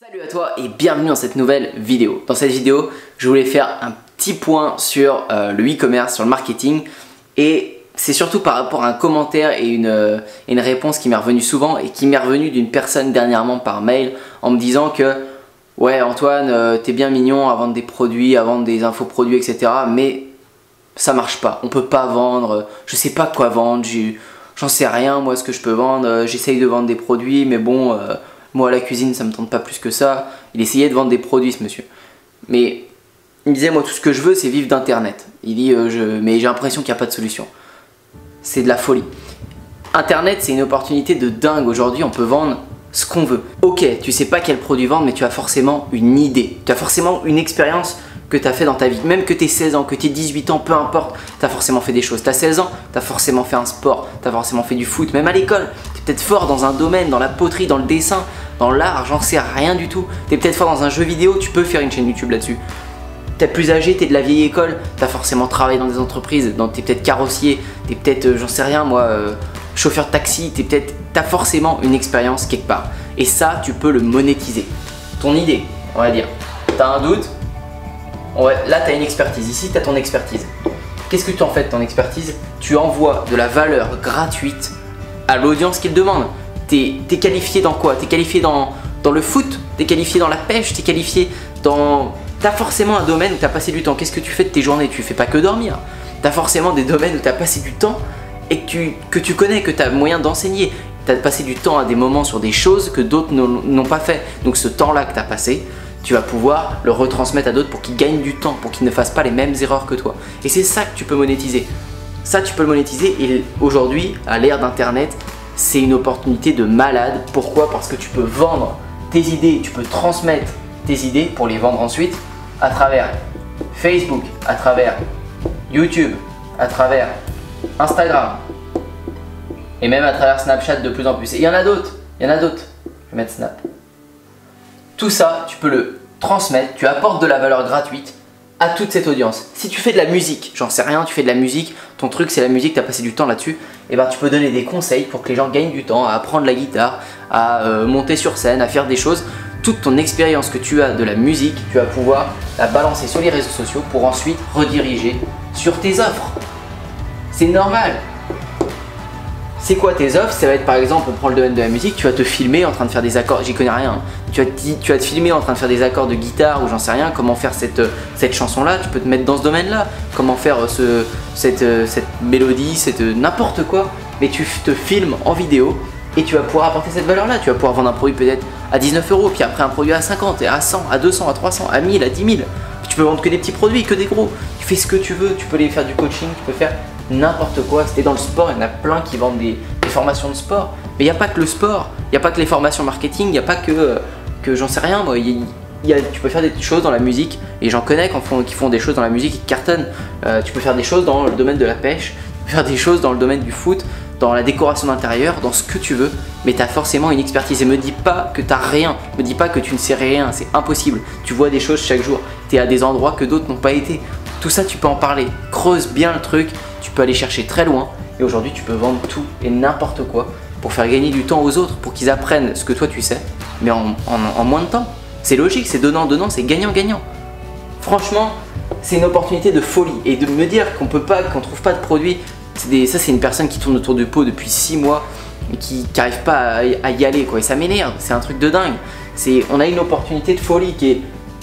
Salut à toi et bienvenue dans cette nouvelle vidéo. Dans cette vidéo, je voulais faire un petit point sur le e-commerce, sur le marketing, et c'est surtout par rapport à un commentaire et une réponse qui m'est revenue souvent et qui m'est revenue d'une personne dernièrement par mail en me disant que ouais Antoine, t'es bien mignon à vendre des produits, à vendre des infoproduits, etc. mais ça marche pas, on peut pas vendre, je sais pas quoi vendre, j'en sais rien moi ce que je peux vendre, j'essaye de vendre des produits mais bon... moi, la cuisine, ça me tente pas plus que ça. Il essayait de vendre des produits, ce monsieur. Mais il me disait, moi, tout ce que je veux, c'est vivre d'Internet. Il dit, mais j'ai l'impression qu'il n'y a pas de solution. C'est de la folie. Internet, c'est une opportunité de dingue. Aujourd'hui, on peut vendre ce qu'on veut. Ok, tu sais pas quel produit vendre, mais tu as forcément une idée. Tu as forcément une expérience que tu as fait dans ta vie. Même que tu aies 16 ans, que tu aies 18 ans, peu importe, tu as forcément fait des choses. Tu as 16 ans, tu as forcément fait un sport, tu as forcément fait du foot, même à l'école. Tu es peut-être fort dans un domaine, dans la poterie, dans le dessin, dans l'art, j'en sais rien du tout. Tu es peut-être fort dans un jeu vidéo, tu peux faire une chaîne YouTube là-dessus. Tu es plus âgé, tu es de la vieille école, tu as forcément travaillé dans des entreprises, tu es peut-être carrossier, tu es peut-être, j'en sais rien moi, chauffeur de taxi, tu as forcément une expérience quelque part. Et ça, tu peux le monétiser. Ton idée, on va dire. Tu as un doute, là tu as une expertise, ici tu as ton expertise. Qu'est-ce que tu en fais de ton expertise? Tu envoies de la valeur gratuite à l'audience qui le demande. T'es qualifié dans quoi? T'es qualifié dans le foot? T'es qualifié dans la pêche? T'es qualifié dans... T'as forcément un domaine où t'as passé du temps. Qu'est-ce que tu fais de tes journées? Tu fais pas que dormir. T'as forcément des domaines où t'as passé du temps et que tu connais, que t'as moyen d'enseigner. T'as passé du temps à des moments sur des choses que d'autres n'ont pas fait. Donc ce temps-là que t'as passé, tu vas pouvoir le retransmettre à d'autres pour qu'ils gagnent du temps, pour qu'ils ne fassent pas les mêmes erreurs que toi. Et c'est ça que tu peux monétiser. Ça, tu peux le monétiser et aujourd'hui, à l'ère d'Internet, c'est une opportunité de malade. Pourquoi? Parce que tu peux vendre tes idées, tu peux transmettre tes idées pour les vendre ensuite à travers Facebook, à travers YouTube, à travers Instagram et même à travers Snapchat de plus en plus. Et il y en a d'autres, Je vais mettre Snap. Tout ça, tu peux le transmettre, tu apportes de la valeur gratuite à toute cette audience. Si tu fais de la musique, j'en sais rien, tu fais de la musique, ton truc c'est la musique, tu as passé du temps là-dessus, et ben tu peux donner des conseils pour que les gens gagnent du temps à apprendre la guitare, à monter sur scène, à faire des choses. Toute ton expérience que tu as de la musique, tu vas pouvoir la balancer sur les réseaux sociaux pour ensuite rediriger sur tes offres. C'est normal. C'est quoi tes offres? Ça va être par exemple, on prend le domaine de la musique, tu vas te filmer en train de faire des accords, j'y connais rien, tu vas te filmer en train de faire des accords de guitare ou j'en sais rien, comment faire cette chanson là, tu peux te mettre dans ce domaine là, comment faire cette mélodie, n'importe quoi, mais tu te filmes en vidéo et tu vas pouvoir apporter cette valeur là, tu vas pouvoir vendre un produit peut-être à 19 €, puis après un produit à 50, et à 100, à 200, à 300, à 1000, à 10 000, tu peux vendre que des petits produits, que des gros, tu fais ce que tu veux, tu peux aller faire du coaching, tu peux faire n'importe quoi. Si t'es dans le sport, il y en a plein qui vendent des formations de sport. Mais il n'y a pas que le sport, il n'y a pas que les formations marketing, il n'y a pas que j'en sais rien moi. Tu peux faire des choses dans la musique, et j'en connais qui font des choses dans la musique qui cartonnent. Tu peux faire des choses dans le domaine de la pêche, tu peux faire des choses dans le domaine du foot, dans la décoration d'intérieur, dans ce que tu veux, mais tu as forcément une expertise. Et me dis pas que tu n'as rien, me dis pas que tu ne sais rien, c'est impossible. Tu vois des choses chaque jour, tu es à des endroits que d'autres n'ont pas été. Tout ça, tu peux en parler, creuse bien le truc, tu peux aller chercher très loin, et aujourd'hui tu peux vendre tout et n'importe quoi pour faire gagner du temps aux autres, pour qu'ils apprennent ce que toi tu sais, mais en moins de temps. C'est logique, c'est donnant-donnant, c'est gagnant-gagnant. Franchement, c'est une opportunité de folie, et de me dire qu'on trouve pas de produit, ça c'est une personne qui tourne autour du pot depuis 6 mois et qui n'arrive pas à y aller quoi, et ça m'énerve, c'est un truc de dingue. On a une opportunité de folie qui est...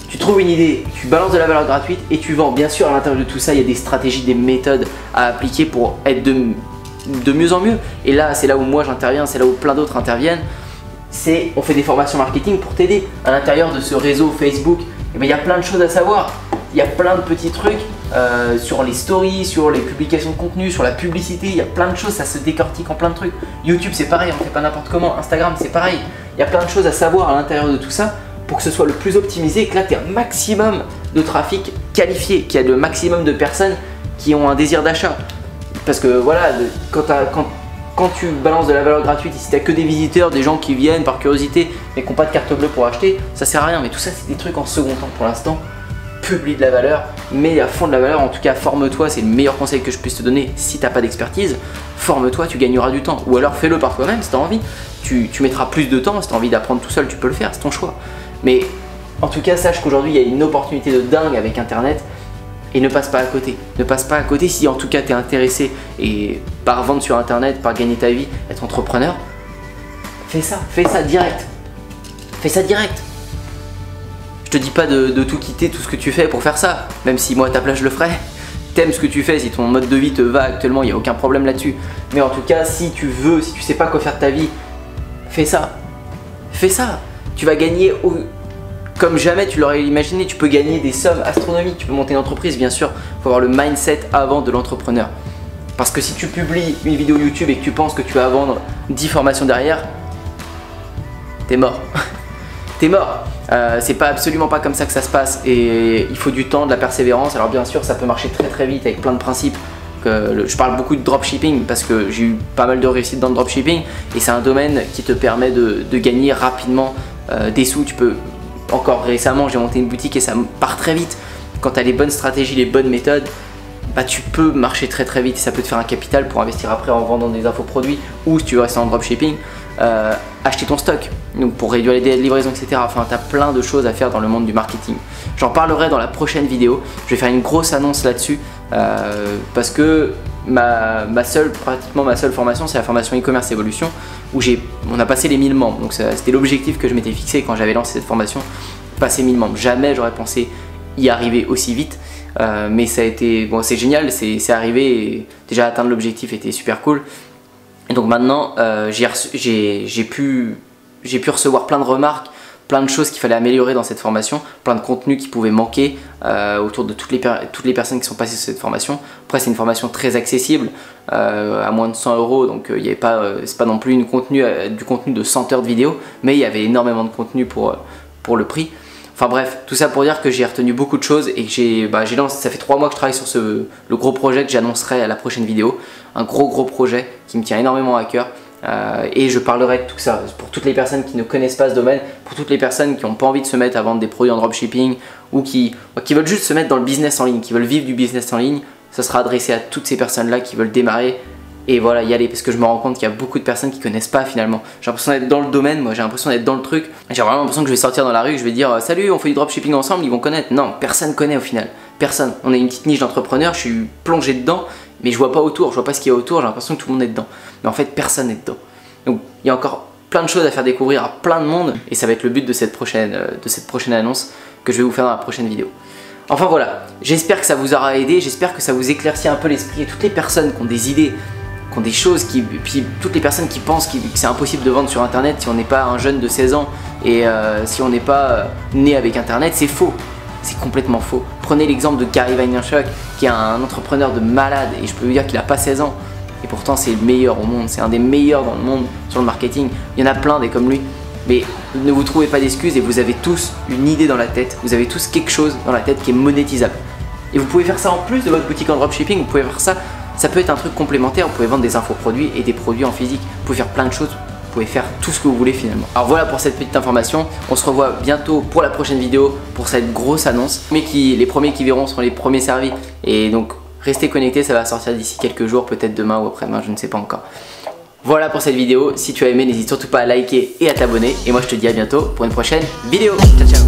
Tu trouves une idée, tu balances de la valeur gratuite et tu vends. Bien sûr, à l'intérieur de tout ça, il y a des stratégies, des méthodes à appliquer pour être de mieux en mieux. Et là, c'est là où moi j'interviens, c'est là où plein d'autres interviennent. On fait des formations marketing pour t'aider. À l'intérieur de ce réseau Facebook, eh bien, il y a plein de choses à savoir. Il y a plein de petits trucs sur les stories, sur les publications de contenu, sur la publicité. Il y a plein de choses, ça se décortique en plein de trucs. YouTube, c'est pareil, on fait pas n'importe comment. Instagram, c'est pareil. Il y a plein de choses à savoir à l'intérieur de tout ça, pour que ce soit le plus optimisé et que là tu aies un maximum de trafic qualifié, qu'il y a le maximum de personnes qui ont un désir d'achat. Parce que voilà, quand tu balances de la valeur gratuite, si tu n'as que des visiteurs, des gens qui viennent par curiosité mais qui n'ont pas de carte bleue pour acheter, ça sert à rien. Mais tout ça c'est des trucs en second temps pour l'instant. Publie de la valeur, mets à fond de la valeur, en tout cas forme-toi, c'est le meilleur conseil que je puisse te donner. Si tu n'as pas d'expertise, forme-toi, tu gagneras du temps. Ou alors fais-le par toi-même si tu as envie. Tu mettras plus de temps, si tu as envie d'apprendre tout seul, tu peux le faire, c'est ton choix. Mais en tout cas, sache qu'aujourd'hui, il y a une opportunité de dingue avec Internet et ne passe pas à côté. Ne passe pas à côté si en tout cas tu es intéressé et par vendre sur Internet, par gagner ta vie, être entrepreneur. Fais ça direct. Fais ça direct. Je te dis pas de tout quitter, tout ce que tu fais pour faire ça, même si moi à ta place je le ferais. T'aimes ce que tu fais, si ton mode de vie te va actuellement, il n'y a aucun problème là-dessus. Mais en tout cas, si tu veux, si tu sais pas quoi faire de ta vie, fais ça. Fais ça. Tu vas gagner comme jamais tu l'aurais imaginé. Tu peux gagner des sommes astronomiques. Tu peux monter une entreprise, bien sûr. Il faut avoir le mindset avant de l'entrepreneur. Parce que si tu publies une vidéo YouTube et que tu penses que tu vas vendre 10 formations derrière, t'es mort. T'es mort. C'est absolument pas comme ça que ça se passe et il faut du temps, de la persévérance. Alors bien sûr ça peut marcher très très vite avec plein de principes. Je parle beaucoup de dropshipping parce que j'ai eu pas mal de réussite dans le dropshipping et c'est un domaine qui te permet de gagner rapidement des sous. Tu peux, encore récemment j'ai monté une boutique et ça part très vite. Quand tu as les bonnes stratégies, les bonnes méthodes, bah, tu peux marcher très très vite et ça peut te faire un capital pour investir après en vendant des infoproduits ou si tu veux rester en dropshipping. Acheter ton stock, donc pour réduire les délais de livraison, etc. Enfin, tu as plein de choses à faire dans le monde du marketing. J'en parlerai dans la prochaine vidéo. Je vais faire une grosse annonce là-dessus parce que pratiquement ma seule formation, c'est la formation e-commerce évolution où on a passé les 1000 membres. Donc c'était l'objectif que je m'étais fixé quand j'avais lancé cette formation, passer 1000 membres. Jamais j'aurais pensé y arriver aussi vite. Mais ça a été, bon, c'est génial, c'est arrivé et déjà atteindre l'objectif était super cool. Et donc maintenant, j'ai pu recevoir plein de remarques, plein de choses qu'il fallait améliorer dans cette formation, plein de contenus qui pouvaient manquer autour de toutes les personnes qui sont passées sur cette formation. Après, c'est une formation très accessible, à moins de 100 €, donc c'est pas non plus du contenu de 100 heures de vidéo, mais il y avait énormément de contenu pour le prix. Enfin bref, tout ça pour dire que j'ai retenu beaucoup de choses et que ça fait 3 mois que je travaille sur le gros projet que j'annoncerai à la prochaine vidéo. Un gros projet qui me tient énormément à cœur et je parlerai de tout ça pour toutes les personnes qui ne connaissent pas ce domaine, pour toutes les personnes qui n'ont pas envie de se mettre à vendre des produits en dropshipping ou qui veulent juste se mettre dans le business en ligne, qui veulent vivre du business en ligne. Ça sera adressé à toutes ces personnes-là qui veulent démarrer. Et voilà, y aller, parce que je me rends compte qu'il y a beaucoup de personnes qui connaissent pas finalement. J'ai l'impression d'être dans le domaine, moi j'ai l'impression d'être dans le truc. J'ai vraiment l'impression que je vais sortir dans la rue, je vais dire salut, on fait du dropshipping ensemble, ils vont connaître. Non, personne connaît au final. Personne. On a une petite niche d'entrepreneurs, je suis plongé dedans, mais je vois pas autour, je vois pas ce qu'il y a autour, j'ai l'impression que tout le monde est dedans. Mais en fait, personne n'est dedans. Donc il y a encore plein de choses à faire découvrir à plein de monde, et ça va être le but de cette prochaine annonce que je vais vous faire dans la prochaine vidéo. Enfin voilà, j'espère que ça vous aura aidé, j'espère que ça vous éclaircit un peu l'esprit et toutes les personnes qui ont des idées, qui ont des choses, puis toutes les personnes qui pensent que c'est impossible de vendre sur internet si on n'est pas un jeune de 16 ans et si on n'est pas né avec internet, c'est faux, c'est complètement faux. Prenez l'exemple de Gary Vaynerchuk qui est un entrepreneur de malade et je peux vous dire qu'il n'a pas 16 ans et pourtant c'est le meilleur au monde, c'est un des meilleurs dans le monde sur le marketing. Il y en a plein des comme lui, mais ne vous trouvez pas d'excuses et vous avez tous une idée dans la tête, vous avez tous quelque chose dans la tête qui est monétisable. Et vous pouvez faire ça en plus de votre boutique en dropshipping, vous pouvez faire ça. Ça peut être un truc complémentaire, vous pouvez vendre des infoproduits et des produits en physique. Vous pouvez faire plein de choses, vous pouvez faire tout ce que vous voulez finalement. Alors voilà pour cette petite information, on se revoit bientôt pour la prochaine vidéo, pour cette grosse annonce. Les premiers qui verront seront les premiers servis. Et donc restez connectés, ça va sortir d'ici quelques jours, peut-être demain ou après-demain, je ne sais pas encore. Voilà pour cette vidéo, si tu as aimé, n'hésite surtout pas à liker et à t'abonner. Et moi je te dis à bientôt pour une prochaine vidéo. Ciao ciao.